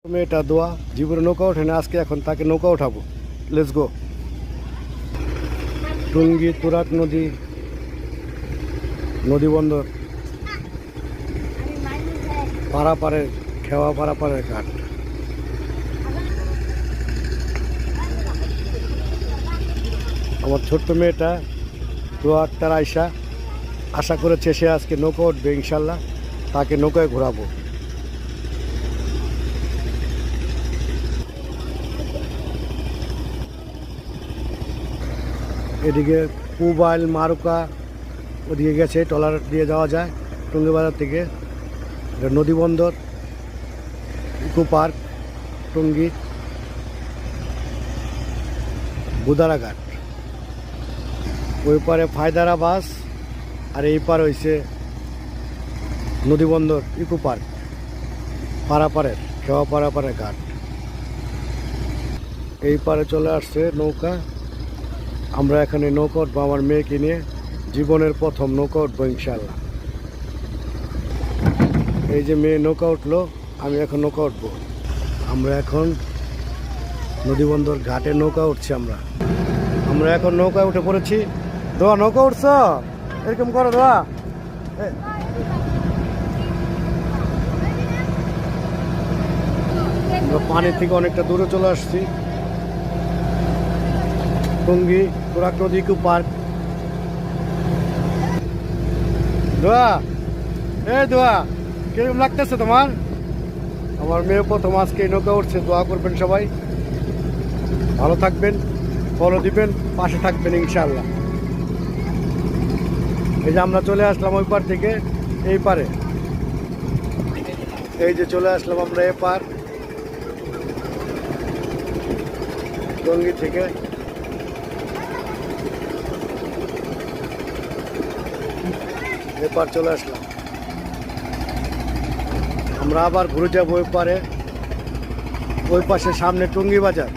মেয়েটা দোয়া জীবনে নৌকা ওঠে না, আজকে এখন তাকে নৌকা ওঠাবো। Let's go. টুঙ্গি তুরাগ নদী, নদী বন্দর, পারাপাড়ের খেওয়া পারাপাড়ের ঘাট। আমার ছোট্ট মেয়েটা দোয়া আক্তার আয়শা আশা করেছে সে আজকে নৌকা উঠবে, ইনশাল্লাহ তাকে নৌকায় ঘোরাবো। এদিকে পুবাইল মারুকা ওদিকে গেছে, ট্রলার দিয়ে যাওয়া যায় টুঙ্গিবাজার থেকে। এটা নদী বন্দর, ইকো পার্ক, টুঙ্গি, বুদারাঘাট। ওই পারে ফায়দারা বাস, আর এই পার হয়েছে নদী বন্দর, ইকো পার্ক, পারাপাড়ের খেওয়া পারাপাড়ের ঘাট। এই পারে চলে আসছে নৌকা। আমরা এখানে নৌকা উঠবো আমার মেয়েকে নিয়ে, জীবনের প্রথম নৌকা উঠবো ইনশাল্লাহ। এই যে মেয়ে নৌকা উঠলো, আমি এখন নৌকা উঠবো। আমরা এখন নদীবন্দর ঘাটে নৌকা উঠছি। আমরা এখন নৌকায় উঠে পড়েছি। দোয়া নৌকা উঠছ, এরকম করো দোয়া। আমরা পানির থেকে অনেকটা দূরে চলে আসছি। টুঙ্গি তুরাগ নদী ইকো পার্ক। দোয়া, দোয়া কিরকম লাগতেছে তোমার? আমার মেয়ে প্রথম আজকে নৌকা উঠছে। দোয়া করবেন সবাই, ভালো থাকবেন, ফলো দিবেন, পাশে থাকবেন ইনশাল্লাহ। এই যে আমরা চলে আসলাম ওই পার থেকে এই পারে। এই যে চলে আসলাম আমরা এ পার, টঙ্গী থেকে। এপার চলে আসলাম। আমরা আবার ঘুরে যাবো ওই পারে। ওই পাশে সামনে টুঙ্গি বাজার।